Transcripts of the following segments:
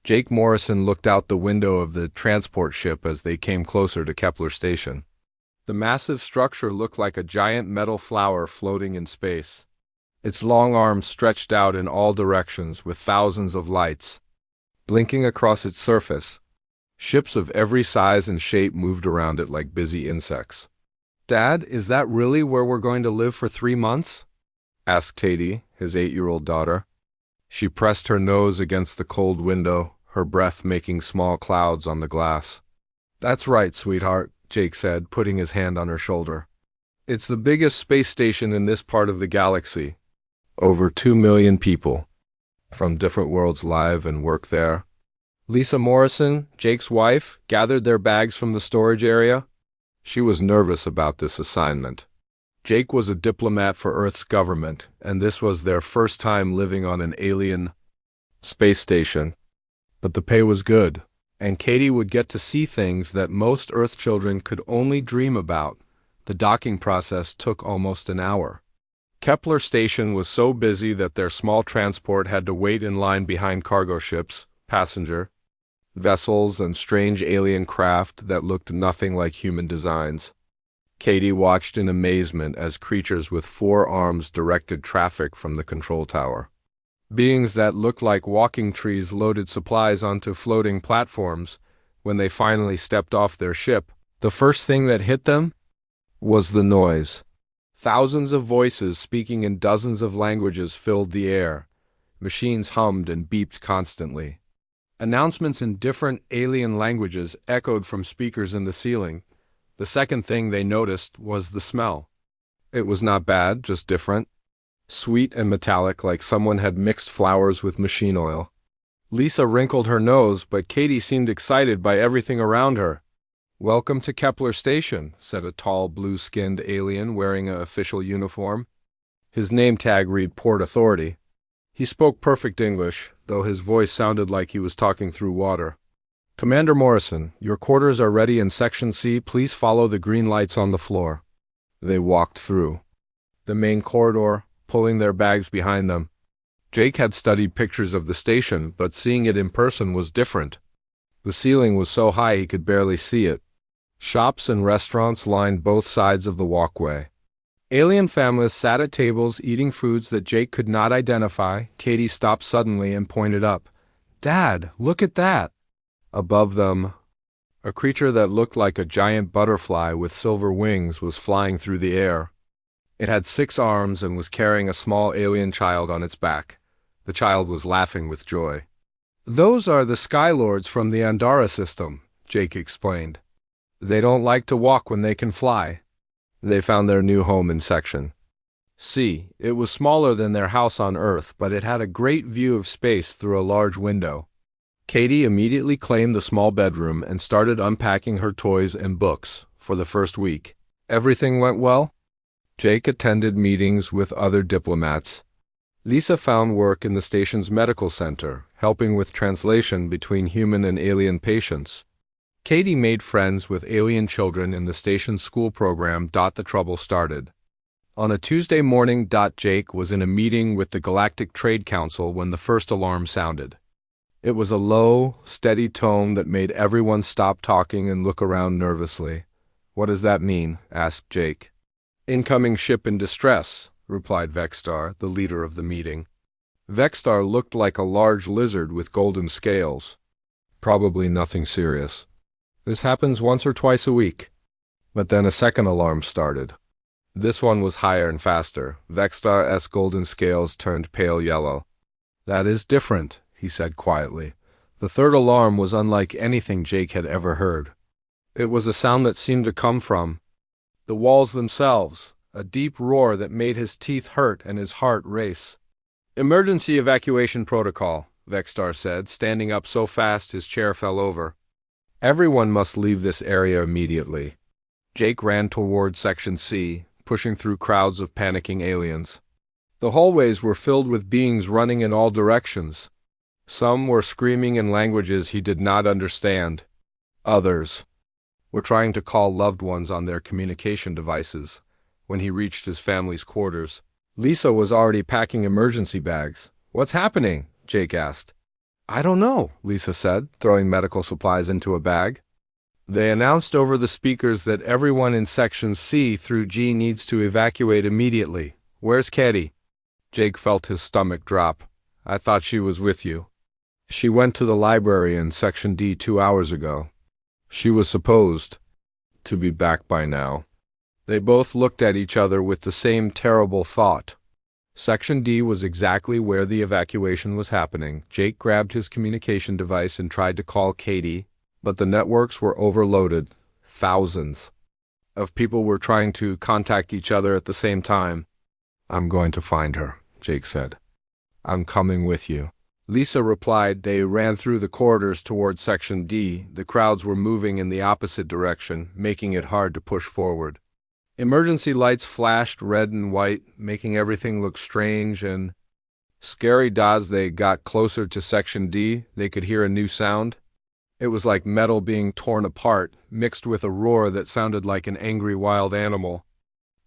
Jake Morrison looked out the window of the transport ship as they came closer to Kepler Station. The massive structure looked like a giant metal flower floating in space. Its long arms stretched out in all directions with thousands of lights blinking across its surface. Ships of every size and shape moved around it like busy insects. "Dad, is that really where we're going to live for 3 months?" asked Katie, his 8-year-old daughter. She pressed her nose against the cold window, her breath making small clouds on the glass. "That's right, sweetheart," Jake said, putting his hand on her shoulder. "It's the biggest space station in this part of the galaxy. Over 2 million people from different worlds live and work there." Lisa Morrison, Jake's wife, gathered their bags from the storage area. She was nervous about this assignment. Jake was a diplomat for Earth's government, and this was their first time living on an alien space station. But the pay was good, and Katie would get to see things that most Earth children could only dream about. The docking process took almost an hour. Kepler Station was so busy that their small transport had to wait in line behind cargo ships, passenger vessels, and strange alien craft that looked nothing like human designs. Katie watched in amazement as creatures with 4 arms directed traffic from the control tower. Beings that looked like walking trees loaded supplies onto floating platforms. When they finally stepped off their ship, the first thing that hit them was the noise. Thousands of voices speaking in dozens of languages filled the air. Machines hummed and beeped constantly. Announcements in different alien languages echoed from speakers in the ceiling. The second thing they noticed was the smell. It was not bad, just different. Sweet and metallic, like someone had mixed flowers with machine oil. Lisa wrinkled her nose, but Katie seemed excited by everything around her. "Welcome to Kepler Station," said a tall, blue-skinned alien wearing an official uniform. His name tag read Port Authority. He spoke perfect English, though his voice sounded like he was talking through water. "Commander Morrison, your quarters are ready in Section C. Please follow the green lights on the floor." They walked through the main corridor, pulling their bags behind them. Jake had studied pictures of the station, but seeing it in person was different. The ceiling was so high he could barely see it. Shops and restaurants lined both sides of the walkway. Alien families sat at tables eating foods that Jake could not identify. Katie stopped suddenly and pointed up. "Dad, look at that!" Above them, a creature that looked like a giant butterfly with silver wings was flying through the air. It had 6 arms and was carrying a small alien child on its back. The child was laughing with joy. "Those are the Skylords from the Andara system," Jake explained. "They don't like to walk when they can fly." They found their new home in Section C. It was smaller than their house on Earth, but it had a great view of space through a large window. Katie immediately claimed the small bedroom and started unpacking her toys and books for the first week. Everything went well. Jake attended meetings with other diplomats. Lisa found work in the station's medical center, helping with translation between human and alien patients. Katie made friends with alien children in the station's school program. The trouble started. On a Tuesday morning, Jake was in a meeting with the Galactic Trade Council when the first alarm sounded. It was a low, steady tone that made everyone stop talking and look around nervously. "What does that mean?" asked Jake. "Incoming ship in distress," replied Vexstar, the leader of the meeting. Vexstar looked like a large lizard with golden scales. "Probably nothing serious. This happens once or twice a week." But then a second alarm started. This one was higher and faster. Vexstar's golden scales turned pale yellow. "That is different," he said quietly. The third alarm was unlike anything Jake had ever heard. It was a sound that seemed to come from the walls themselves, a deep roar that made his teeth hurt and his heart race. "Emergency evacuation protocol," Vexstar said, standing up so fast his chair fell over. "Everyone must leave this area immediately." Jake ran toward Section C, pushing through crowds of panicking aliens. The hallways were filled with beings running in all directions. Some were screaming in languages he did not understand. Others were trying to call loved ones on their communication devices. When he reached his family's quarters, Lisa was already packing emergency bags. "What's happening?" Jake asked. I don't know, Lisa said, throwing medical supplies into a bag. They announced over the speakers that everyone in sections C through G needs to evacuate immediately. Where's Katie? Jake felt his stomach drop. I thought she was with you. She went to the library in section D 2 hours ago. She was supposed to be back by now. They both looked at each other with the same terrible thought. Section D was exactly where the evacuation was happening. Jake grabbed his communication device and tried to call Katie, but the networks were overloaded. Thousands of people were trying to contact each other at the same time. I'm going to find her, Jake said. I'm coming with you. Lisa replied. They ran through the corridors toward Section D. The crowds were moving in the opposite direction, making it hard to push forward. Emergency lights flashed red and white, making everything look strange and scary. As they got closer to Section D, they could hear a new sound. It was like metal being torn apart, mixed with a roar that sounded like an angry wild animal.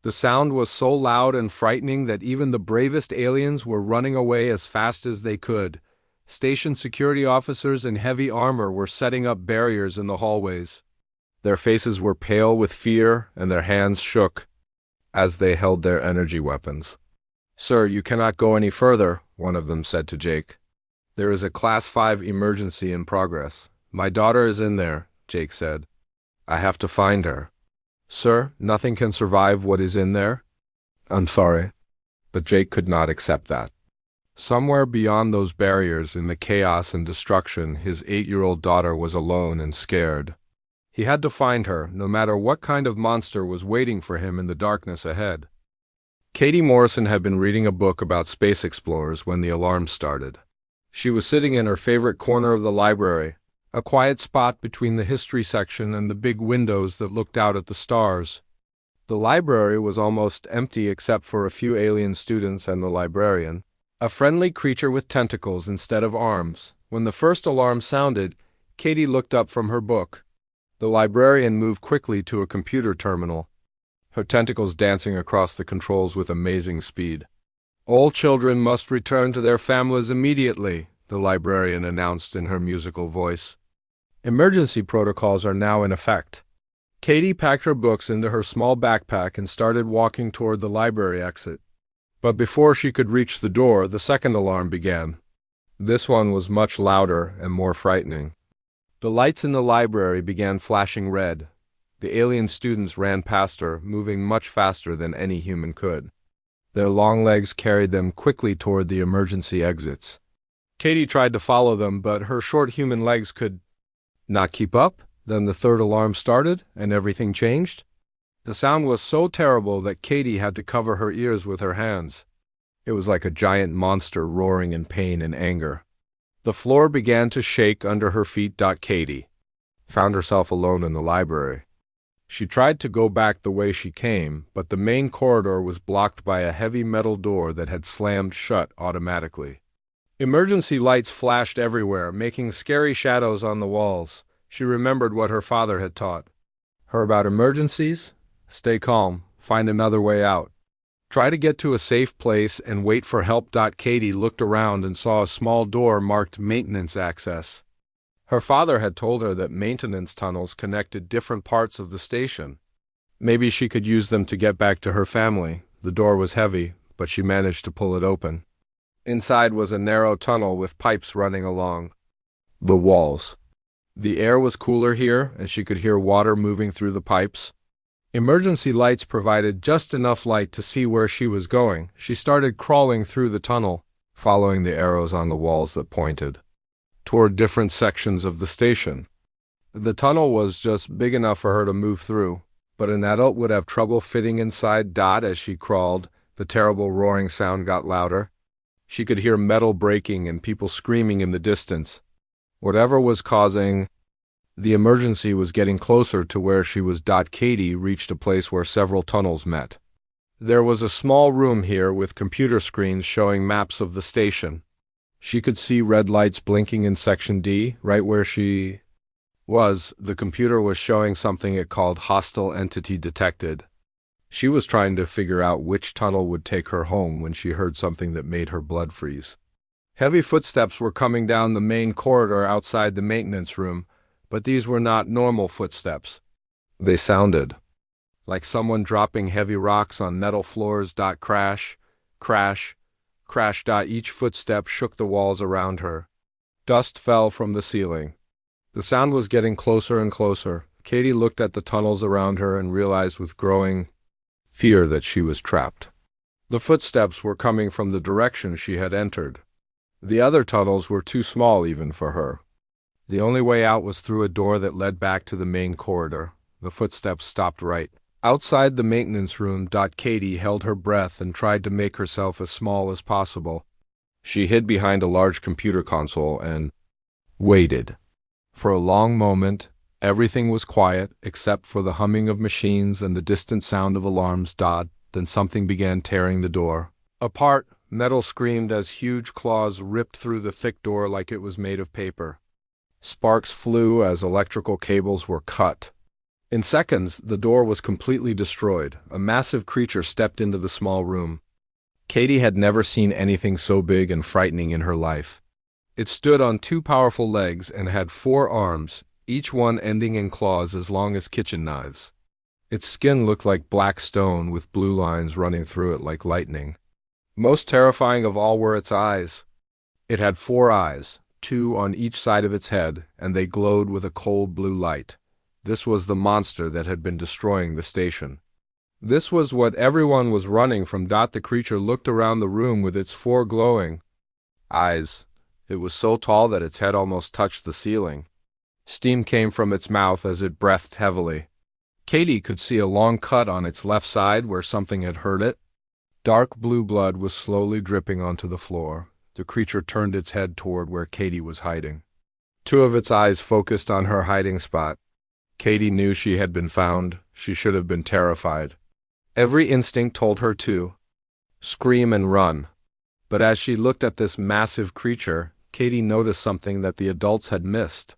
The sound was so loud and frightening that even the bravest aliens were running away as fast as they could. Station security officers in heavy armor were setting up barriers in the hallways. Their faces were pale with fear, and their hands shook as they held their energy weapons. Sir, you cannot go any further, one of them said to Jake. There is a Class 5 emergency in progress. My daughter is in there, Jake said. I have to find her. Sir, nothing can survive what is in there. I'm sorry. But Jake could not accept that. Somewhere beyond those barriers, in the chaos and destruction, his 8-year-old daughter was alone and scared. He had to find her, no matter what kind of monster was waiting for him in the darkness ahead. Katie Morrison had been reading a book about space explorers when the alarm started. She was sitting in her favorite corner of the library, a quiet spot between the history section and the big windows that looked out at the stars. The library was almost empty except for a few alien students and the librarian, a friendly creature with tentacles instead of arms. When the first alarm sounded, Katie looked up from her book. The librarian moved quickly to a computer terminal, her tentacles dancing across the controls with amazing speed. All children must return to their families immediately, the librarian announced in her musical voice. Emergency protocols are now in effect. Katie packed her books into her small backpack and started walking toward the library exit. But before she could reach the door, the second alarm began. This one was much louder and more frightening. The lights in the library began flashing red. The alien students ran past her, moving much faster than any human could. Their long legs carried them quickly toward the emergency exits. Katie tried to follow them, but her short human legs could not keep up. Then the third alarm started, and everything changed. The sound was so terrible that Katie had to cover her ears with her hands. It was like a giant monster roaring in pain and anger. The floor began to shake under her feet. Katie found herself alone in the library. She tried to go back the way she came, but the main corridor was blocked by a heavy metal door that had slammed shut automatically. Emergency lights flashed everywhere, making scary shadows on the walls. She remembered what her father had taught her about emergencies. Stay calm, find another way out. Try to get to a safe place and wait for help. Katie looked around and saw a small door marked Maintenance Access. Her father had told her that maintenance tunnels connected different parts of the station. Maybe she could use them to get back to her family. The door was heavy, but she managed to pull it open. Inside was a narrow tunnel with pipes running along the walls. The air was cooler here, and she could hear water moving through the pipes. Emergency lights provided just enough light to see where she was going. She started crawling through the tunnel, following the arrows on the walls that pointed toward different sections of the station. The tunnel was just big enough for her to move through, but an adult would have trouble fitting inside. As she crawled, the terrible roaring sound got louder. She could hear metal breaking and people screaming in the distance. Whatever was causing the emergency was getting closer to where she was. Katie reached a place where several tunnels met. There was a small room here with computer screens showing maps of the station. She could see red lights blinking in Section D, right where she was. The computer was showing something it called Hostile Entity Detected. She was trying to figure out which tunnel would take her home when she heard something that made her blood freeze. Heavy footsteps were coming down the main corridor outside the maintenance room, but these were not normal footsteps. They sounded like someone dropping heavy rocks on metal floors. Crash, crash, crash. Each footstep shook the walls around her. Dust fell from the ceiling. The sound was getting closer and closer. Katie looked at the tunnels around her and realized with growing fear that she was trapped. The footsteps were coming from the direction she had entered. The other tunnels were too small even for her. The only way out was through a door that led back to the main corridor. The footsteps stopped right outside the maintenance room. Katie held her breath and tried to make herself as small as possible. She hid behind a large computer console and waited. For a long moment, everything was quiet except for the humming of machines and the distant sound of alarms. Then something began tearing the door apart. Metal screamed as huge claws ripped through the thick door like it was made of paper. Sparks flew as electrical cables were cut. In seconds, the door was completely destroyed. A massive creature stepped into the small room. Katie had never seen anything so big and frightening in her life. It stood on two powerful legs and had 4 arms, each one ending in claws as long as kitchen knives. Its skin looked like black stone with blue lines running through it like lightning. Most terrifying of all were its eyes. It had 4 eyes, 2 on each side of its head, and they glowed with a cold blue light. This was the monster that had been destroying the station. This was what everyone was running from. The creature looked around the room with its 4 glowing eyes. It was so tall that its head almost touched the ceiling. Steam came from its mouth as it breathed heavily. Katie could see a long cut on its left side where something had hurt it. Dark blue blood was slowly dripping onto the floor. The creature turned its head toward where Katie was hiding. 2 of its eyes focused on her hiding spot. Katie knew she had been found. She should have been terrified. Every instinct told her to scream and run. But as she looked at this massive creature, Katie noticed something that the adults had missed.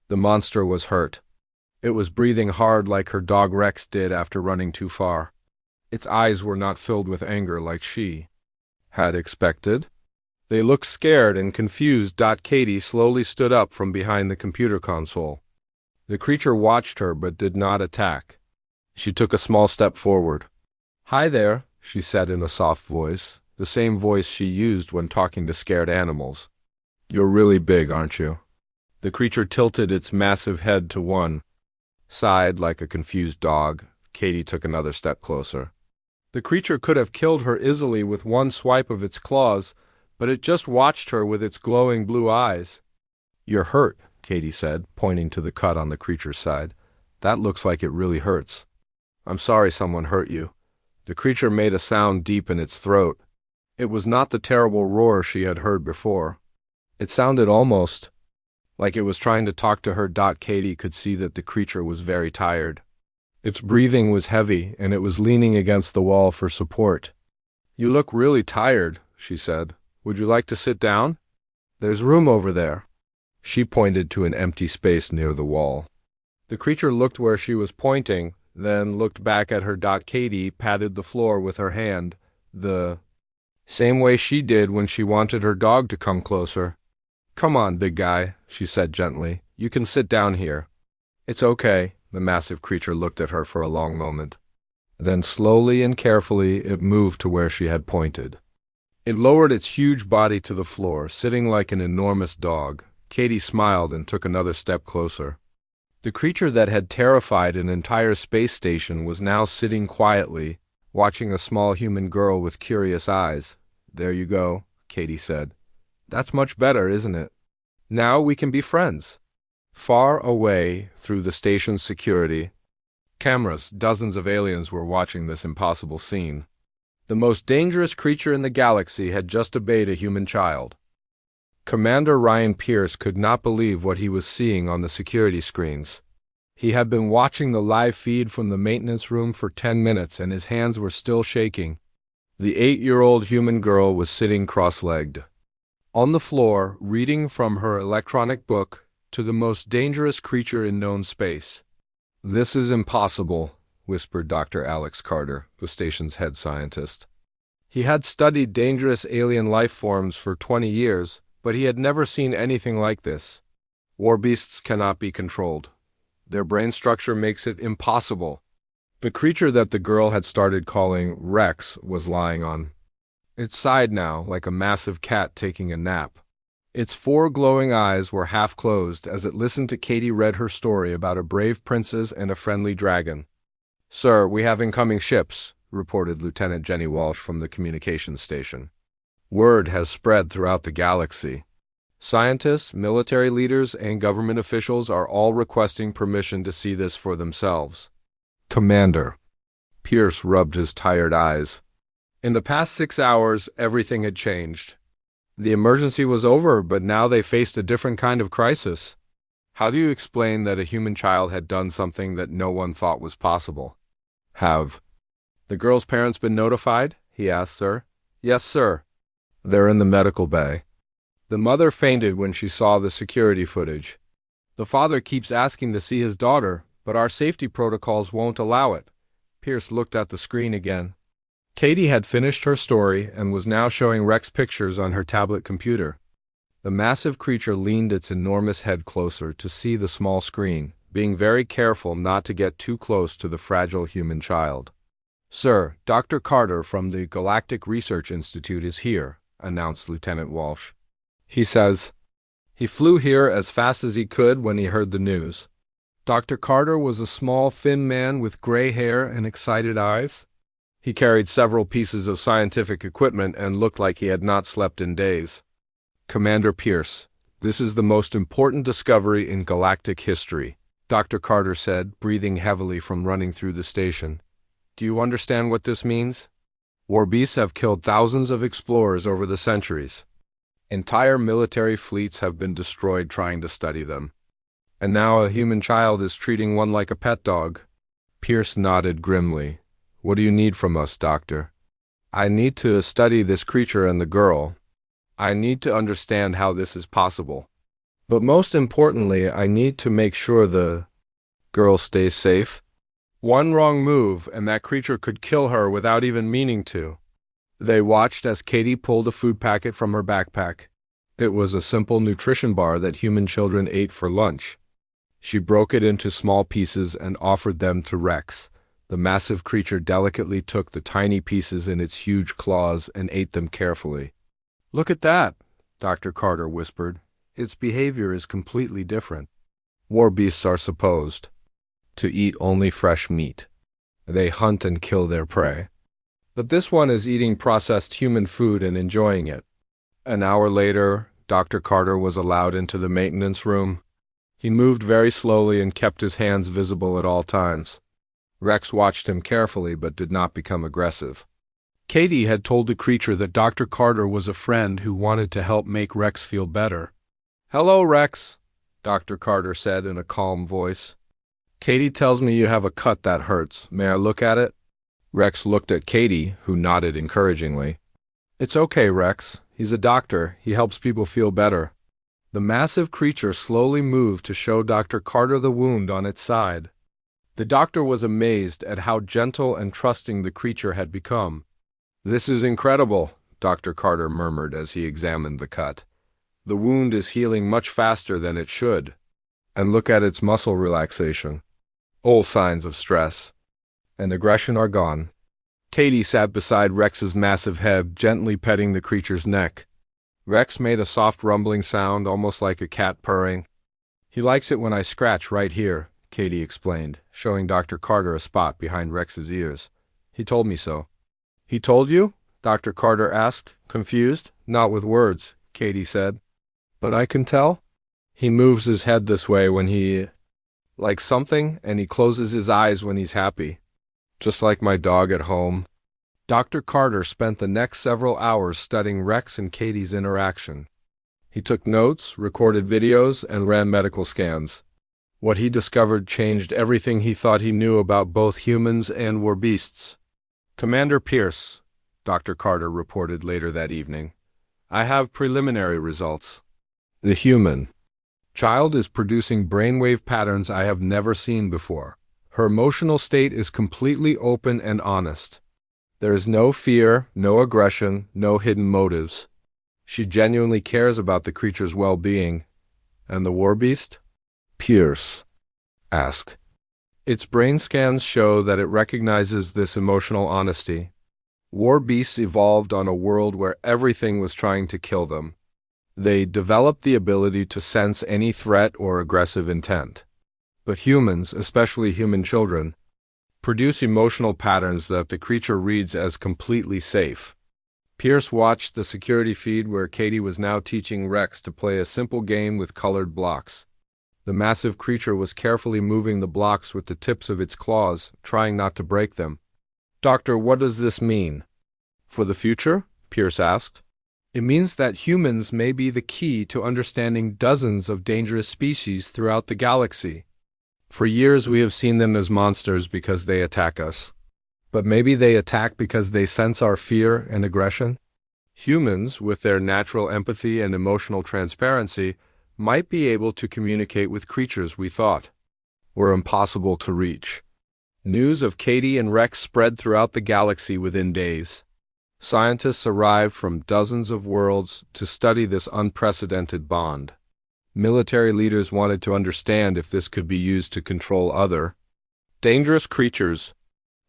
The monster was hurt. It was breathing hard like her dog Rex did after running too far. Its eyes were not filled with anger like she had expected. They looked scared and confused. Katie slowly stood up from behind the computer console. The creature watched her but did not attack. She took a small step forward. "Hi there," she said in a soft voice, the same voice she used when talking to scared animals. "You're really big, aren't you?" The creature tilted its massive head to one side like a confused dog. Katie took another step closer. The creature could have killed her easily with one swipe of its claws, but it just watched her with its glowing blue eyes. "You're hurt," Katie said, pointing to the cut on the creature's side. "That looks like it really hurts." "I'm sorry someone hurt you." The creature made a sound deep in its throat. It was not the terrible roar she had heard before. It sounded almost like it was trying to talk to her. Katie could see that the creature was very tired. Its breathing was heavy, and it was leaning against the wall for support. "You look really tired," she said. "Would you like to sit down? There's room over there." She pointed to an empty space near the wall. The creature looked where she was pointing, then looked back at her. Katie patted the floor with her hand, the same way she did when she wanted her dog to come closer. "Come on, big guy," she said gently. "You can sit down here." "It's okay." The massive creature looked at her for a long moment. Then slowly and carefully it moved to where she had pointed. It lowered its huge body to the floor, sitting like an enormous dog. Katie smiled and took another step closer. The creature that had terrified an entire space station was now sitting quietly, watching a small human girl with curious eyes. "There you go," Katie said. "That's much better, isn't it? Now we can be friends." Far away, through the station's security cameras, dozens of aliens were watching this impossible scene. The most dangerous creature in the galaxy had just obeyed a human child. Commander Ryan Pierce could not believe what he was seeing on the security screens. He had been watching the live feed from the maintenance room for 10 minutes, and his hands were still shaking. The 8-year-old human girl was sitting cross-legged on the floor, reading from her electronic book, "To the most dangerous creature in known space." "This is impossible," whispered Dr. Alex Carter, the station's head scientist. He had studied dangerous alien life forms for 20 years, but he had never seen anything like this. Warbeasts cannot be controlled. Their brain structure makes it impossible. The creature that the girl had started calling Rex was lying on its side now, like a massive cat taking a nap. Its 4 glowing eyes were half closed as it listened to Katie read her story about a brave princess and a friendly dragon. "Sir, we have incoming ships," reported Lieutenant Jenny Walsh from the communications station. "Word has spread throughout the galaxy. Scientists, military leaders, and government officials are all requesting permission to see this for themselves." "Commander." Pierce rubbed his tired eyes. In the past 6 hours, everything had changed. The emergency was over, but now they faced a different kind of crisis. How do you explain that a human child had done something that no one thought was possible? "Have the girl's parents been notified?" he asked, "sir." "Yes, sir. They're in the medical bay." The mother fainted when she saw the security footage. "The father keeps asking to see his daughter, but our safety protocols won't allow it." Pierce looked at the screen again. Katie had finished her story and was now showing Rex pictures on her tablet computer. The massive creature leaned its enormous head closer to see the small screen, being very careful not to get too close to the fragile human child. "Sir, Dr. Carter from the Galactic Research Institute is here," announced Lieutenant Walsh. "He says he flew here as fast as he could when he heard the news." Dr. Carter was a small, thin man with gray hair and excited eyes. He carried several pieces of scientific equipment and looked like he had not slept in days. "Commander Pierce, this is the most important discovery in galactic history," Dr. Carter said, breathing heavily from running through the station. "Do you understand what this means? Warbeasts have killed thousands of explorers over the centuries. Entire military fleets have been destroyed trying to study them. And now a human child is treating one like a pet dog." Pierce nodded grimly. "What do you need from us, Doctor?" "I need to study this creature and the girl. I need to understand how this is possible. But most importantly, I need to make sure the girl stays safe. One wrong move, and that creature could kill her without even meaning to." They watched as Katie pulled a food packet from her backpack. It was a simple nutrition bar that human children ate for lunch. She broke it into small pieces and offered them to Rex. The massive creature delicately took the tiny pieces in its huge claws and ate them carefully. "Look at that," Dr. Carter whispered. "Its behavior is completely different." Warbeasts are supposed to eat only fresh meat. They hunt and kill their prey. But this one is eating processed human food and enjoying it. An hour later, Dr. Carter was allowed into the maintenance room. He moved very slowly and kept his hands visible at all times. Rex watched him carefully but did not become aggressive. Katie had told the creature that Dr. Carter was a friend who wanted to help make Rex feel better. "Hello, Rex," Dr. Carter said in a calm voice. "Katie tells me you have a cut that hurts. May I look at it?" Rex looked at Katie, who nodded encouragingly. "It's okay, Rex. He's a doctor. He helps people feel better." The massive creature slowly moved to show Dr. Carter the wound on its side. The doctor was amazed at how gentle and trusting the creature had become. "This is incredible," Dr. Carter murmured as he examined the cut. "The wound is healing much faster than it should. And look at its muscle relaxation. All signs of stress and aggression are gone." Katie sat beside Rex's massive head, gently petting the creature's neck. Rex made a soft rumbling sound, almost like a cat purring. "He likes it when I scratch right here," Katie explained, showing Dr. Carter a spot behind Rex's ears. "He told me so." "He told you?" Dr. Carter asked, confused. "Not with words," Katie said. "But I can tell? He moves his head this way when he like something, and he closes his eyes when he's happy. Just like my dog at home." Dr. Carter spent the next several hours studying Rex and Katie's interaction. He took notes, recorded videos, and ran medical scans. What he discovered changed everything he thought he knew about both humans and warbeasts. "Commander Pierce," Dr. Carter reported later that evening, "I have preliminary results. The human child is producing brainwave patterns I have never seen before. Her emotional state is completely open and honest. There is no fear, no aggression, no hidden motives. She genuinely cares about the creature's well-being. And the Warbeast? Pierce asked. Its brain scans show that it recognizes this emotional honesty. Warbeasts evolved on a world where everything was trying to kill them. They developed the ability to sense any threat or aggressive intent. But humans, especially human children, produce emotional patterns that the creature reads as completely safe. Pierce watched the security feed where Katie was now teaching Rex to play a simple game with colored blocks. The massive creature was carefully moving the blocks with the tips of its claws, trying not to break them. "Doctor, what does this mean?" "For the future?" Pierce asked. "It means that humans may be the key to understanding dozens of dangerous species throughout the galaxy. For years we have seen them as monsters because they attack us. But maybe they attack because they sense our fear and aggression? Humans, with their natural empathy and emotional transparency, might be able to communicate with creatures we thought were impossible to reach." News of Katie and Rex spread throughout the galaxy within days. Scientists arrived from dozens of worlds to study this unprecedented bond. Military leaders wanted to understand if this could be used to control other dangerous creatures.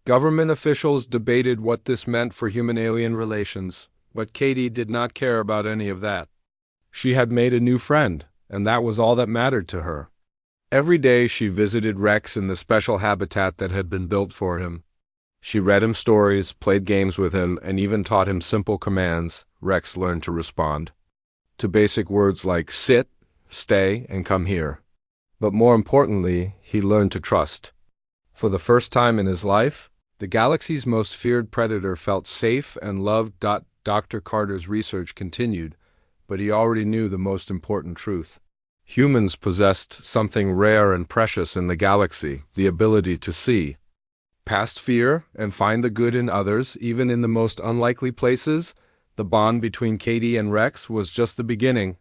Government officials debated what this meant for human-alien relations, but Katie did not care about any of that. She had made a new friend, and that was all that mattered to her. Every day she visited Rex in the special habitat that had been built for him. She read him stories, played games with him, and even taught him simple commands. Rex learned to respond to basic words like sit, stay, and come here. But more importantly, he learned to trust. For the first time in his life, the galaxy's most feared predator felt safe and loved. Dr. Carter's research continued, but he already knew the most important truth. Humans possessed something rare and precious in the galaxy, the ability to see past fear and find the good in others, even in the most unlikely places. The bond between Katie and Rex was just the beginning.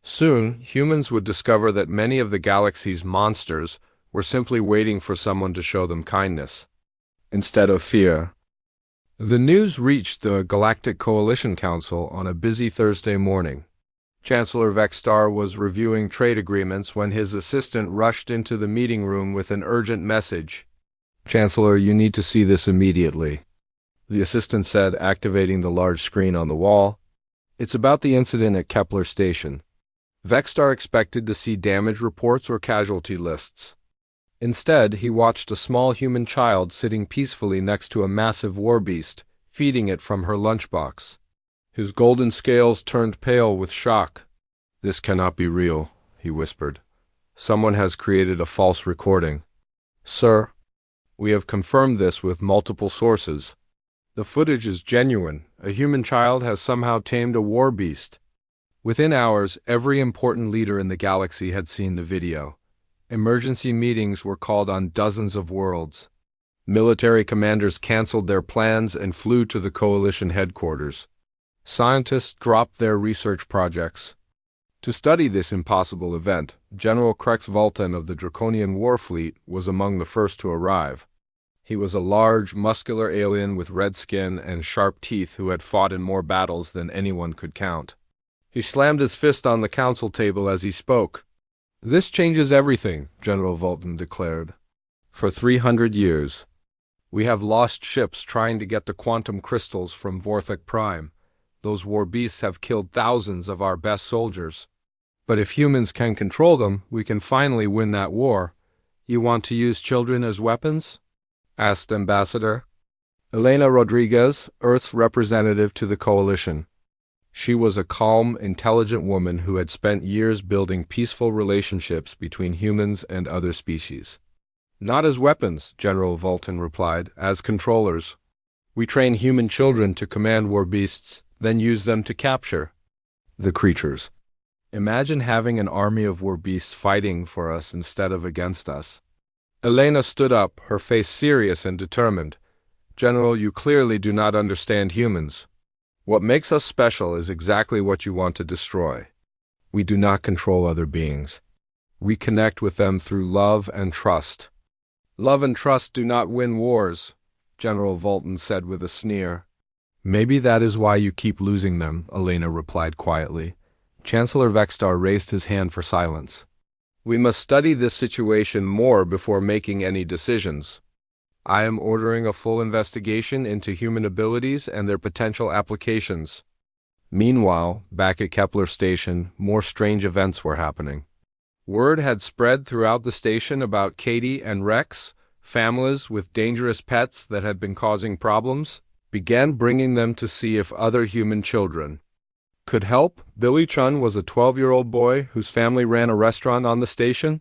Soon, humans would discover that many of the galaxy's monsters were simply waiting for someone to show them kindness instead of fear. The news reached the Galactic Coalition Council on a busy Thursday morning. Chancellor Vexstar was reviewing trade agreements when his assistant rushed into the meeting room with an urgent message. "Chancellor, you need to see this immediately," the assistant said, activating the large screen on the wall. "It's about the incident at Kepler Station." Vexstar expected to see damage reports or casualty lists. Instead, he watched a small human child sitting peacefully next to a massive warbeast, feeding it from her lunchbox. His golden scales turned pale with shock. "This cannot be real," he whispered. "Someone has created a false recording." "Sir, we have confirmed this with multiple sources. The footage is genuine. A human child has somehow tamed a warbeast." Within hours, every important leader in the galaxy had seen the video. Emergency meetings were called on dozens of worlds. Military commanders canceled their plans and flew to the coalition headquarters. Scientists dropped their research projects. To study this impossible event, General Krex Vultan of the Draconian War Fleet was among the first to arrive. He was a large, muscular alien with red skin and sharp teeth who had fought in more battles than anyone could count. He slammed his fist on the council table as he spoke. "This changes everything," General Vultan declared. "For 300 years, we have lost ships trying to get the quantum crystals from Vorthok Prime. Those warbeasts have killed thousands of our best soldiers. But if humans can control them, we can finally win that war." "You want to use children as weapons?" asked Ambassador Elena Rodriguez, Earth's representative to the coalition. She was a calm, intelligent woman who had spent years building peaceful relationships between humans and other species. "Not as weapons," General Vultan replied, "as controllers. We train human children to command warbeasts, then use them to capture the creatures. Imagine having an army of warbeasts fighting for us instead of against us." Elena stood up, her face serious and determined. "General, you clearly do not understand humans. What makes us special is exactly what you want to destroy. We do not control other beings. We connect with them through love and trust. Love and trust do not win wars. General Volton said with a sneer. Maybe that is why you keep losing them, Elena replied quietly. Chancellor Vextar raised his hand for silence. We must study this situation more before making any decisions. I am ordering a full investigation into human abilities and their potential applications. Meanwhile, back at Kepler Station, more strange events were happening. Word had spread throughout the station about Katie and Rex. Families with dangerous pets that had been causing problems began bringing them to see if other human children could help. Billy Chun was a 12-year-old boy whose family ran a restaurant on the station.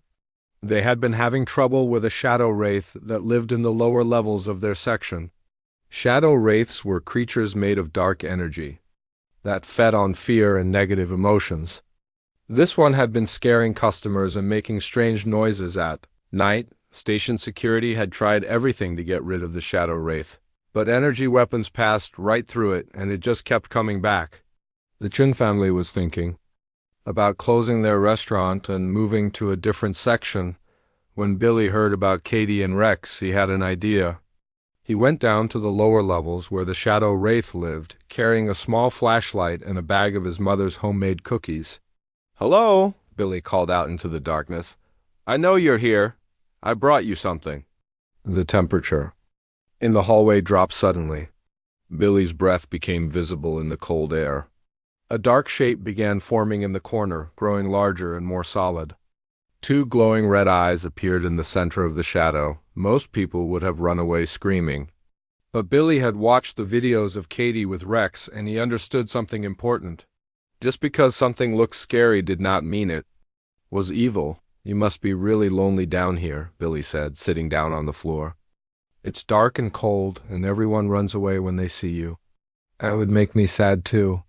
They had been having trouble with a shadow wraith that lived in the lower levels of their section. Shadow wraiths were creatures made of dark energy that fed on fear and negative emotions. This one had been scaring customers and making strange noises at night. Station security had tried everything to get rid of the shadow wraith, but energy weapons passed right through it and it just kept coming back. The Chun family was thinking about closing their restaurant and moving to a different section. When Billy heard about Katie and Rex, he had an idea. He went down to the lower levels where the shadow wraith lived, carrying a small flashlight and a bag of his mother's homemade cookies. "Hello," Billy called out into the darkness. "I know you're here. I brought you something." The temperature in the hallway dropped suddenly. Billy's breath became visible in the cold air. A dark shape began forming in the corner, growing larger and more solid. Two glowing red eyes appeared in the center of the shadow. Most people would have run away screaming. But Billy had watched the videos of Katie with Rex, and he understood something important. Just because something looked scary did not mean it was evil. "You must be really lonely down here," Billy said, sitting down on the floor. "It's dark and cold, and everyone runs away when they see you. That would make me sad too."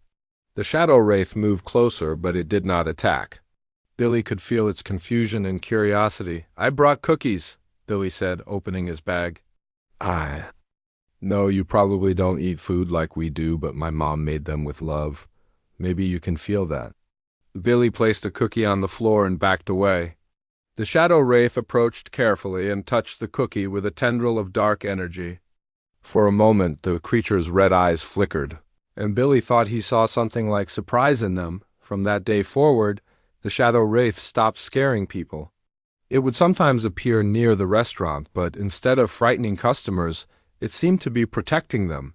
The shadow wraith moved closer, but it did not attack. Billy could feel its confusion and curiosity. "I brought cookies," Billy said, opening his bag. "No, you probably don't eat food like we do, but my mom made them with love. Maybe you can feel that." Billy placed a cookie on the floor and backed away. The shadow wraith approached carefully and touched the cookie with a tendril of dark energy. For a moment, the creature's red eyes flickered, and Billy thought he saw something like surprise in them. From that day forward, the shadow wraith stopped scaring people. It would sometimes appear near the restaurant, but instead of frightening customers, it seemed to be protecting them.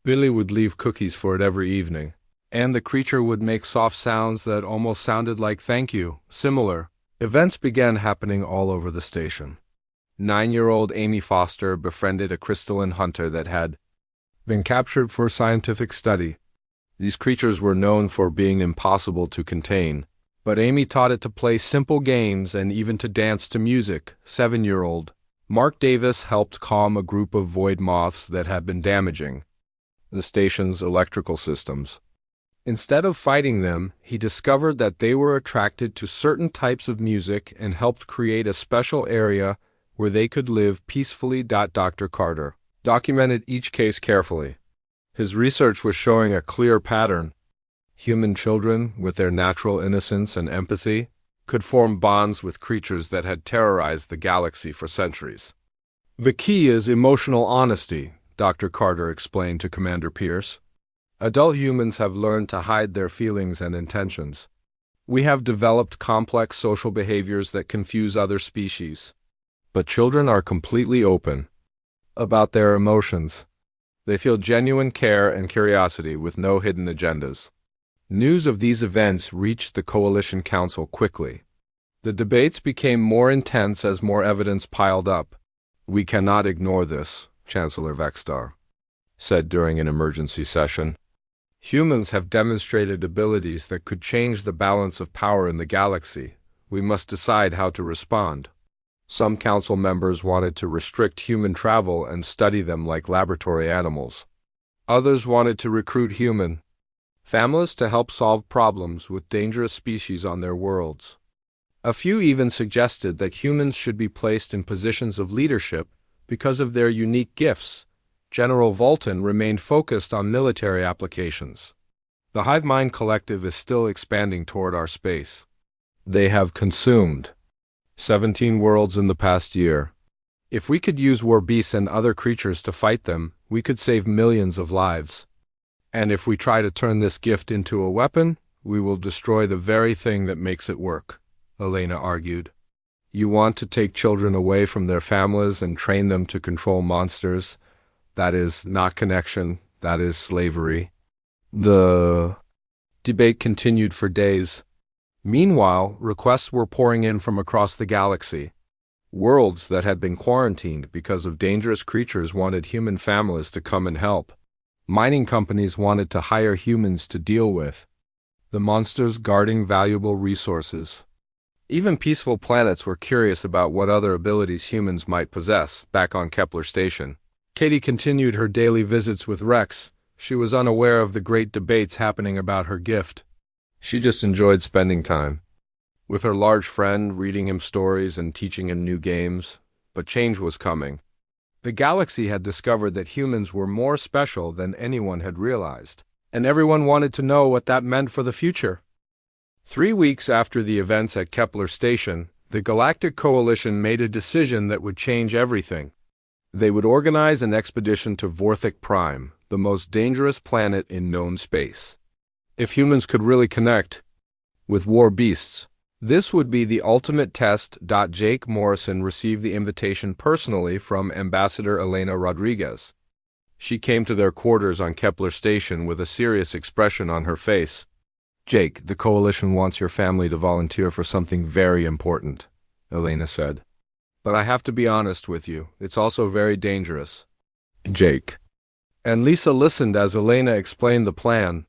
Billy would leave cookies for it every evening, and the creature would make soft sounds that almost sounded like thank you. Similar events began happening all over the station. 9-year-old Amy Foster befriended a crystalline hunter that had been captured for scientific study. These creatures were known for being impossible to contain, but Amy taught it to play simple games and even to dance to music. 7-year-old Mark Davis helped calm a group of void moths that had been damaging the station's electrical systems. Instead of fighting them, he discovered that they were attracted to certain types of music and helped create a special area where they could live peacefully. Dr. Carter documented each case carefully. His research was showing a clear pattern. Human children, with their natural innocence and empathy, could form bonds with creatures that had terrorized the galaxy for centuries. "The key is emotional honesty," Dr. Carter explained to Commander Pierce. "Adult humans have learned to hide their feelings and intentions. We have developed complex social behaviors that confuse other species. But children are completely open about their emotions. They feel genuine care and curiosity with no hidden agendas." News of these events reached the Coalition Council quickly. The debates became more intense as more evidence piled up. "We cannot ignore this," Chancellor Vextar said during an emergency session. "Humans have demonstrated abilities that could change the balance of power in the galaxy. We must decide how to respond." Some council members wanted to restrict human travel and study them like laboratory animals. Others wanted to recruit human families to help solve problems with dangerous species on their worlds. A few even suggested that humans should be placed in positions of leadership because of their unique gifts. General Volton remained focused on military applications. "The Hive Mind Collective is still expanding toward our space. They have consumed 17 worlds in the past year. If we could use Warbeasts and other creatures to fight them, we could save millions of lives. And if we try to turn this gift into a weapon, we will destroy the very thing that makes it work, Elena argued. You want to take children away from their families and train them to control monsters. That is not connection, that is slavery. The debate continued for days. Meanwhile, requests were pouring in from across the galaxy. Worlds that had been quarantined because of dangerous creatures wanted human families to come and help. Mining companies wanted to hire humans to deal with the monsters guarding valuable resources. Even peaceful planets were curious about what other abilities humans might possess back on Kepler Station. Katie continued her daily visits with Rex. She was unaware of the great debates happening about her gift. She just enjoyed spending time with her large friend, reading him stories and teaching him new games. But change was coming. The galaxy had discovered that humans were more special than anyone had realized, and everyone wanted to know what that meant for the future. 3 weeks after the events at Kepler Station, the Galactic Coalition made a decision that would change everything. They would organize an expedition to Vorthik Prime, the most dangerous planet in known space. If humans could really connect with Warbeasts, this would be the ultimate test. Jake Morrison received the invitation personally from Ambassador Elena Rodriguez. She came to their quarters on Kepler Station with a serious expression on her face. Jake, the Coalition wants your family to volunteer for something very important, Elena said. But I have to be honest with you, it's also very dangerous. Jake. And Lisa listened as Elena explained the plan.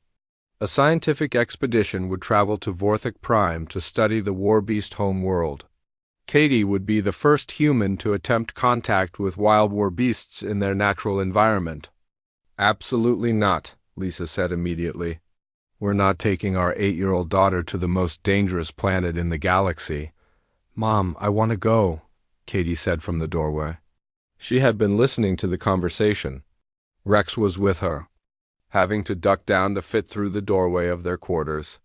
A scientific expedition would travel to Vorthik Prime to study the Warbeast home world. Katie would be the first human to attempt contact with wild Warbeasts in their natural environment. Absolutely not, Lisa said immediately. We're not taking our 8-year-old daughter to the most dangerous planet in the galaxy. Mom, I want to go, Katie said from the doorway. She had been listening to the conversation. Rex was with her, having to duck down to fit through the doorway of their quarters.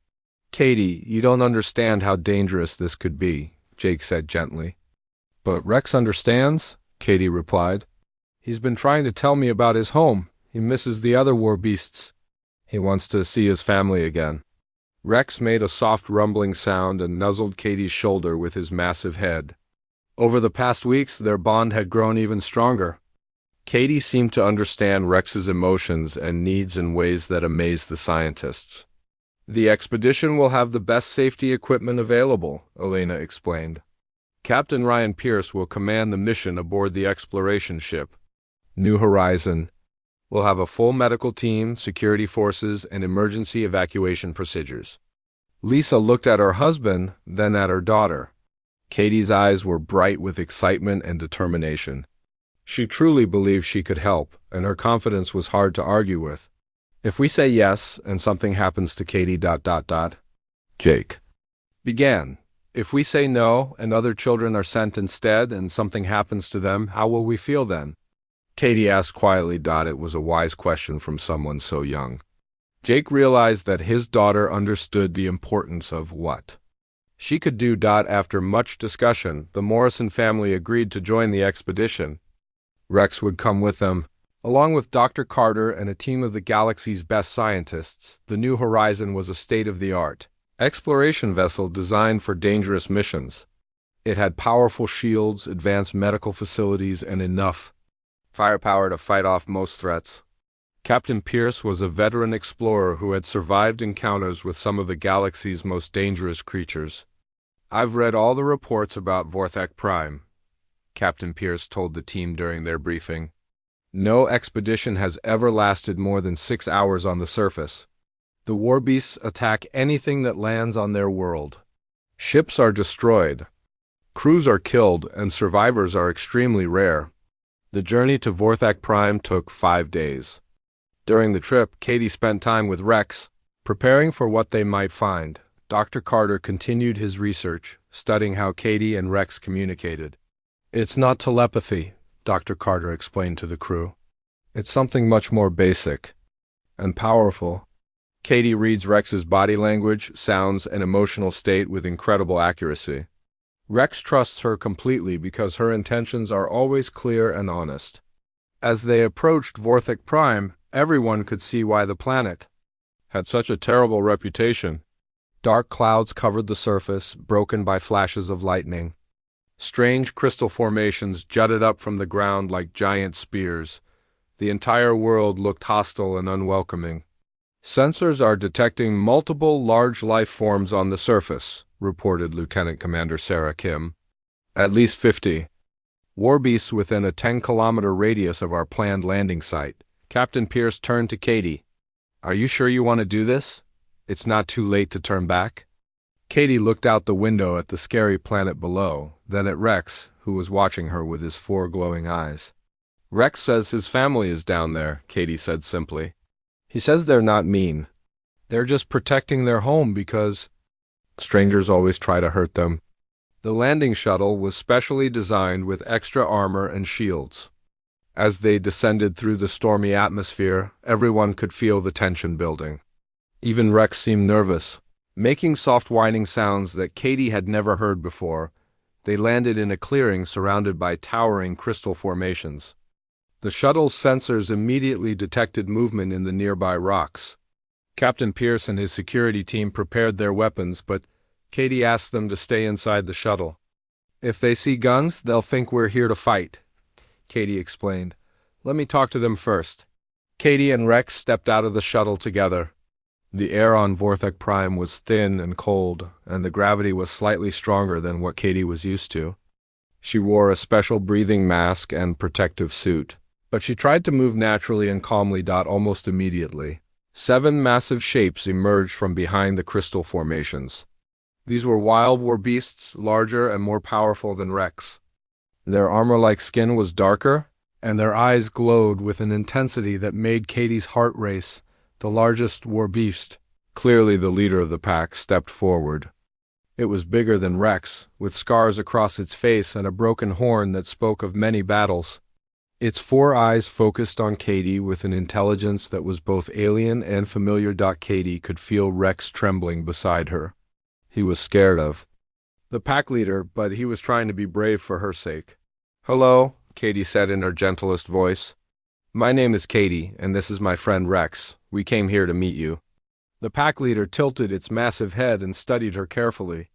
Katie, you don't understand how dangerous this could be, Jake said gently. But Rex understands, Katie replied. He's been trying to tell me about his home. He misses the other Warbeasts. He wants to see his family again. Rex made a soft rumbling sound and nuzzled Katie's shoulder with his massive head. Over the past weeks, their bond had grown even stronger. Katie seemed to understand Rex's emotions and needs in ways that amazed the scientists. The expedition will have the best safety equipment available, Elena explained. Captain Ryan Pierce will command the mission aboard the exploration ship. New Horizon will have a full medical team, security forces, and emergency evacuation procedures. Lisa looked at her husband, then at her daughter. Katie's eyes were bright with excitement and determination. She truly believed she could help, and her confidence was hard to argue with. If we say yes, and something happens to Katie... Jake began. If we say no, and other children are sent instead, and something happens to them, how will we feel then? Katie asked quietly. It was a wise question from someone so young. Jake realized that his daughter understood the importance of what she could do. After much discussion, the Morrison family agreed to join the expedition. Rex would come with them, along with Dr. Carter and a team of the galaxy's best scientists. The New Horizon was a state-of-the-art exploration vessel designed for dangerous missions. It had powerful shields, advanced medical facilities, and enough firepower to fight off most threats. Captain Pierce was a veteran explorer who had survived encounters with some of the galaxy's most dangerous creatures. I've read all the reports about Vorthik Prime, Captain Pierce told the team during their briefing. No expedition has ever lasted more than 6 hours on the surface. The Warbeasts attack anything that lands on their world. Ships are destroyed, crews are killed, and survivors are extremely rare. The journey to Vorthik Prime took 5 days. During the trip, Katie spent time with Rex, preparing for what they might find. Dr. Carter continued his research, studying how Katie and Rex communicated. It's not telepathy, Dr. Carter explained to the crew. It's something much more basic and powerful. Katie reads Rex's body language, sounds, and emotional state with incredible accuracy. Rex trusts her completely because her intentions are always clear and honest. As they approached Vorthek Prime, everyone could see why the planet had such a terrible reputation. Dark clouds covered the surface, broken by flashes of lightning. Strange crystal formations jutted up from the ground like giant spears. The entire world looked hostile and unwelcoming. Sensors are detecting multiple large life forms on the surface, reported Lieutenant Commander Sarah Kim. At least 50. Warbeasts within a 10-kilometer radius of our planned landing site. Captain Pierce turned to Katie. Are you sure you want to do this? It's not too late to turn back? Katie looked out the window at the scary planet below, then at Rex, who was watching her with his 4 glowing eyes. Rex says his family is down there, Katie said simply. He says they're not mean. They're just protecting their home because strangers always try to hurt them. The landing shuttle was specially designed with extra armor and shields. As they descended through the stormy atmosphere, everyone could feel the tension building. Even Rex seemed nervous. Making soft whining sounds that Katie had never heard before, they landed in a clearing surrounded by towering crystal formations. The shuttle's sensors immediately detected movement in the nearby rocks. Captain Pierce and his security team prepared their weapons, but Katie asked them to stay inside the shuttle. If they see guns, they'll think we're here to fight, Katie explained. Let me talk to them first. Katie and Rex stepped out of the shuttle together. The air on Vorthek Prime was thin and cold, and the gravity was slightly stronger than what Katie was used to. She wore a special breathing mask and protective suit, but she tried to move naturally and calmly. Almost immediately, 7 massive shapes emerged from behind the crystal formations. These were wild warbeasts, larger and more powerful than Rex. Their armor-like skin was darker, and their eyes glowed with an intensity that made Katie's heart race. The largest warbeast, clearly the leader of the pack, stepped forward. It was bigger than Rex, with scars across its face and a broken horn that spoke of many battles. Its 4 eyes focused on Katie with an intelligence that was both alien and familiar. Katie could feel Rex trembling beside her. He was scared of the pack leader, but he was trying to be brave for her sake. Hello, Katie said in her gentlest voice. My name is Katie, and this is my friend Rex. We came here to meet you. The pack leader tilted its massive head and studied her carefully.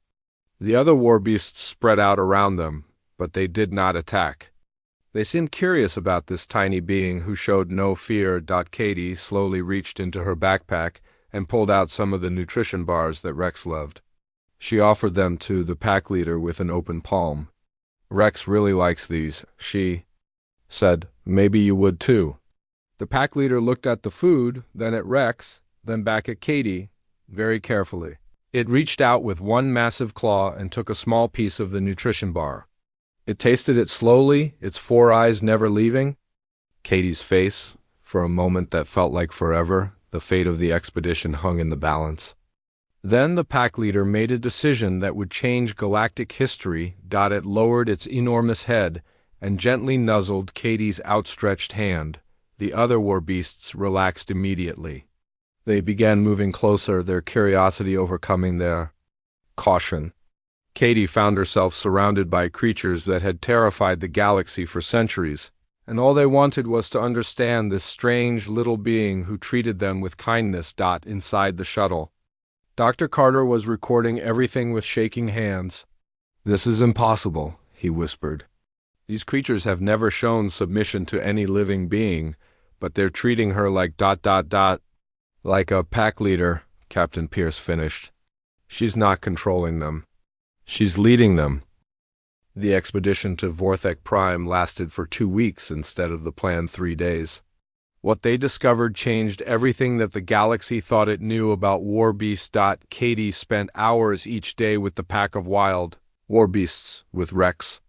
The other warbeasts spread out around them, but they did not attack. They seemed curious about this tiny being who showed no fear. Katie slowly reached into her backpack and pulled out some of the nutrition bars that Rex loved. She offered them to the pack leader with an open palm. Rex really likes these, she said. Maybe you would too. The pack leader looked at the food, then at Rex, then back at Katie, very carefully. It reached out with one massive claw and took a small piece of the nutrition bar. It tasted it slowly, its 4 eyes never leaving. Katie's face, for a moment that felt like forever, the fate of the expedition hung in the balance. Then the pack leader made a decision that would change galactic history. It lowered its enormous head and gently nuzzled Katie's outstretched hand. The other warbeasts relaxed immediately. They began moving closer, their curiosity overcoming their caution. Katie found herself surrounded by creatures that had terrified the galaxy for centuries, and all they wanted was to understand this strange little being who treated them with kindness. Inside the shuttle, Dr. Carter was recording everything with shaking hands. This is impossible, he whispered. These creatures have never shown submission to any living being, but they're treating her like ... Like a pack leader, Captain Pierce finished. She's not controlling them. She's leading them. The expedition to Vorthek Prime lasted for 2 weeks instead of the planned 3 days. What they discovered changed everything that the galaxy thought it knew about Warbeast. Katie spent hours each day with the pack of wild warbeasts, with Rex.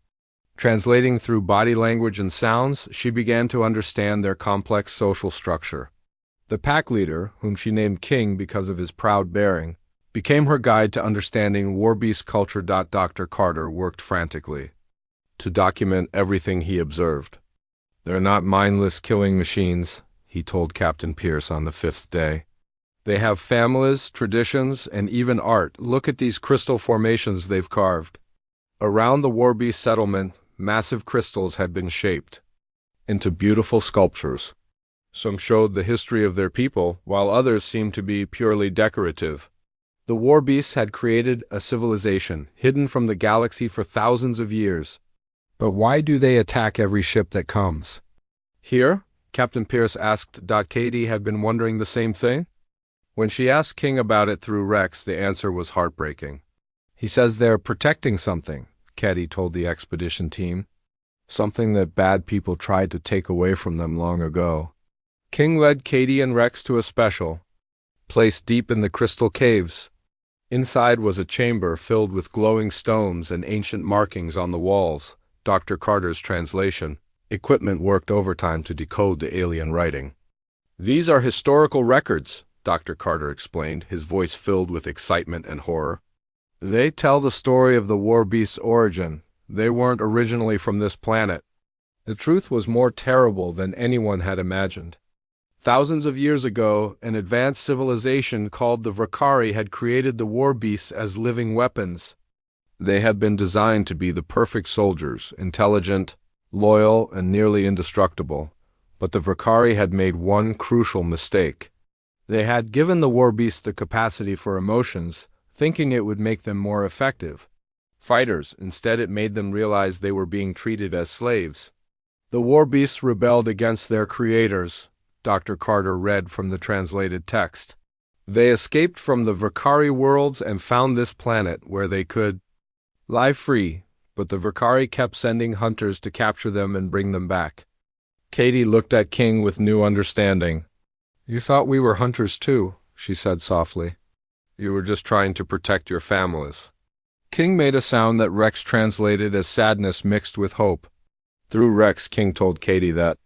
Translating through body language and sounds, she began to understand their complex social structure. The pack leader, whom she named King because of his proud bearing, became her guide to understanding warbeast culture. Dr. Carter worked frantically to document everything he observed. They're not mindless killing machines, he told Captain Pierce on the 5th day. They have families, traditions, and even art. Look at these crystal formations they've carved. Around the Warbeast settlement, massive crystals had been shaped into beautiful sculptures. Some showed the history of their people, while others seemed to be purely decorative. The Warbeasts had created a civilization, hidden from the galaxy for thousands of years. But why do they attack every ship that comes? Here? Captain Pierce asked. Katie had been wondering the same thing. When she asked King about it through Rex, the answer was heartbreaking. He says they're protecting something, Katie told the expedition team. Something that bad people tried to take away from them long ago. King led Katie and Rex to a special place deep in the crystal caves. Inside was a chamber filled with glowing stones and ancient markings on the walls. Dr. Carter's translation equipment worked overtime to decode the alien writing. These are historical records, Dr. Carter explained, his voice filled with excitement and horror. They tell the story of the Warbeast's origin. They weren't originally from this planet. The truth was more terrible than anyone had imagined. Thousands of years ago, an advanced civilization called the Vakari had created the Warbeasts as living weapons. They had been designed to be the perfect soldiers, intelligent, loyal, and nearly indestructible. But the Vakari had made one crucial mistake. They had given the Warbeasts the capacity for emotions, thinking it would make them more effective fighters. Instead, it made them realize they were being treated as slaves. The Warbeasts rebelled against their creators, Dr. Carter read from the translated text. They escaped from the Vakari worlds and found this planet where they could live free, but the Vakari kept sending hunters to capture them and bring them back. Katie looked at King with new understanding. You thought we were hunters too, she said softly. You were just trying to protect your families. King made a sound that Rex translated as sadness mixed with hope. Through Rex, King told Katie that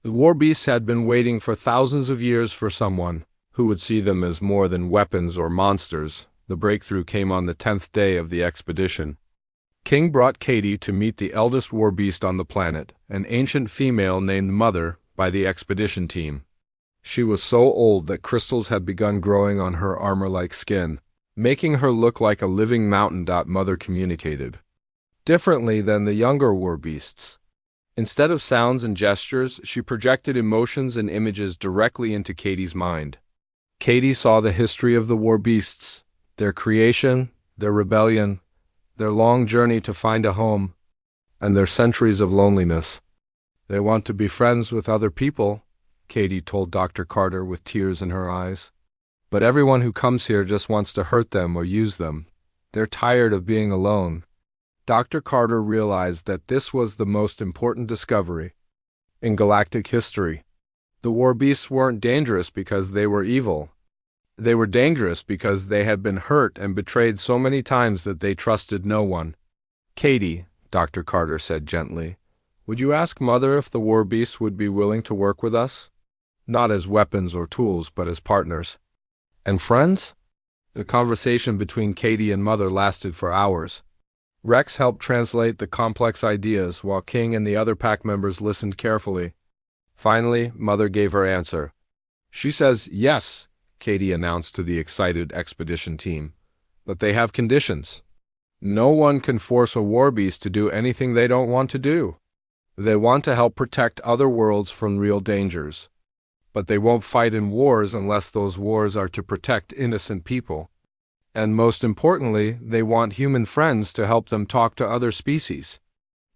the Warbeasts had been waiting for thousands of years for someone who would see them as more than weapons or monsters. The breakthrough came on the 10th day of the expedition. King brought Katie to meet the eldest Warbeast on the planet, an ancient female named Mother by the expedition team. She was so old that crystals had begun growing on her armor-like skin, making her look like a living mountain. Mother communicated differently than the younger Warbeasts. Instead of sounds and gestures, she projected emotions and images directly into Katie's mind. Katie saw the history of the Warbeasts, their creation, their rebellion, their long journey to find a home, and their centuries of loneliness. They want to be friends with other people, Katie told Dr. Carter with tears in her eyes. But everyone who comes here just wants to hurt them or use them. They're tired of being alone. Dr. Carter realized that this was the most important discovery in galactic history. The Warbeasts weren't dangerous because they were evil. They were dangerous because they had been hurt and betrayed so many times that they trusted no one. Katie, Dr. Carter said gently, would you ask Mother if the Warbeasts would be willing to work with us? Not as weapons or tools, but as partners. And friends? The conversation between Katie and Mother lasted for hours. Rex helped translate the complex ideas while King and the other pack members listened carefully. Finally, Mother gave her answer. She says, yes, Katie announced to the excited expedition team. But they have conditions. No one can force a Warbeast to do anything they don't want to do. They want to help protect other worlds from real dangers. But they won't fight in wars unless those wars are to protect innocent people. And most importantly, they want human friends to help them talk to other species.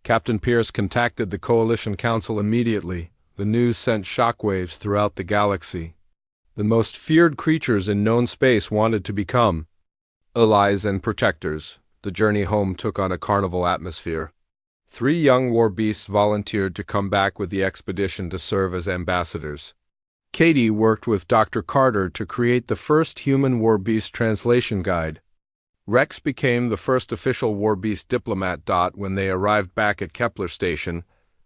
Captain Pierce contacted the Coalition Council immediately. The news sent shockwaves throughout the galaxy. The most feared creatures in known space wanted to become allies and protectors. The journey home took on a carnival atmosphere. 3 young Warbeasts volunteered to come back with the expedition to serve as ambassadors. Katie worked with Dr. Carter to create the first human Warbeast translation guide. Rex became the first official Warbeast diplomat. When they arrived back at Kepler Station,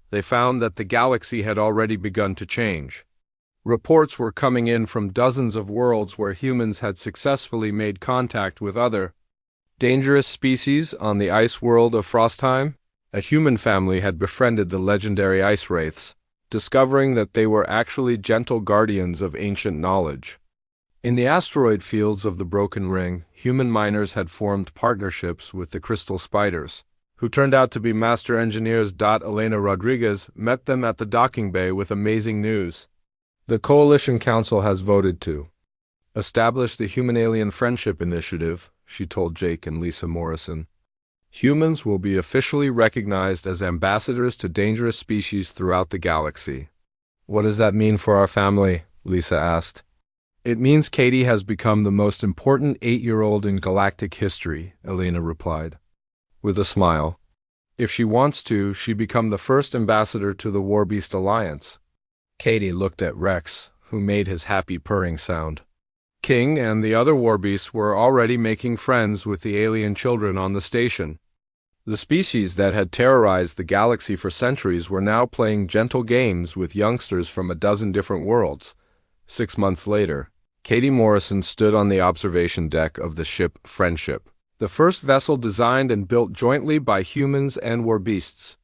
they found that the galaxy had already begun to change. Reports were coming in from dozens of worlds where humans had successfully made contact with other dangerous species. On the ice world of Frostheim, a human family had befriended the legendary ice wraiths, discovering that they were actually gentle guardians of ancient knowledge. In the asteroid fields of the Broken Ring, human miners had formed partnerships with the crystal spiders, who turned out to be master engineers. Elena Rodriguez met them at the docking bay with amazing news. The Coalition Council has voted to establish the Human-Alien Friendship Initiative, she told Jake and Lisa Morrison. Humans will be officially recognized as ambassadors to dangerous species throughout the galaxy. What does that mean for our family? Lisa asked. It means Katie has become the most important 8-year-old in galactic history, Elena replied, with a smile. If she wants to, she become the first ambassador to the Warbeast Alliance. Katie looked at Rex, who made his happy purring sound. King and the other Warbeasts were already making friends with the alien children on the station. The species that had terrorized the galaxy for centuries were now playing gentle games with youngsters from a dozen different worlds. 6 months later, Katie Morrison stood on the observation deck of the ship Friendship, the first vessel designed and built jointly by humans and Warbeasts.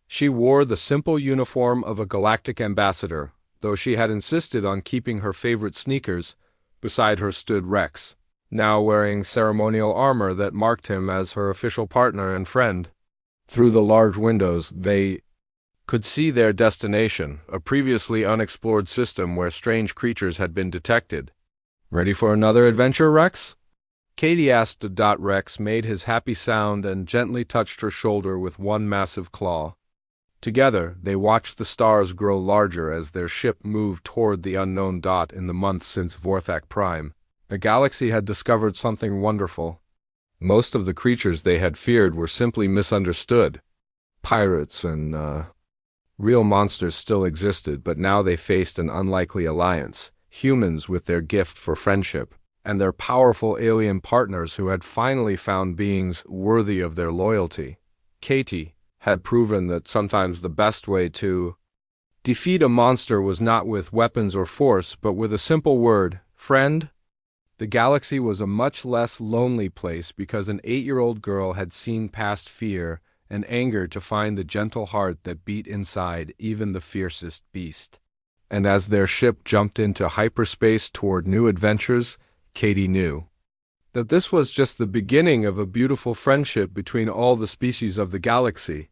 She wore the simple uniform of a galactic ambassador, though she had insisted on keeping her favorite sneakers. Beside her stood Rex, now wearing ceremonial armor that marked him as her official partner and friend. Through the large windows, they could see their destination, a previously unexplored system where strange creatures had been detected. Ready for another adventure, Rex? Katie asked. Rex made his happy sound and gently touched her shoulder with one massive claw. Together, they watched the stars grow larger as their ship moved toward the unknown. In the months since Vorthak Prime, the galaxy had discovered something wonderful. Most of the creatures they had feared were simply misunderstood. Pirates and, real monsters still existed, but now they faced an unlikely alliance. Humans with their gift for friendship, and their powerful alien partners who had finally found beings worthy of their loyalty. Katie had proven that sometimes the best way to defeat a monster was not with weapons or force, but with a simple word, friend. The galaxy was a much less lonely place because an 8-year-old girl had seen past fear and anger to find the gentle heart that beat inside even the fiercest beast. And as their ship jumped into hyperspace toward new adventures, Katie knew that this was just the beginning of a beautiful friendship between all the species of the galaxy.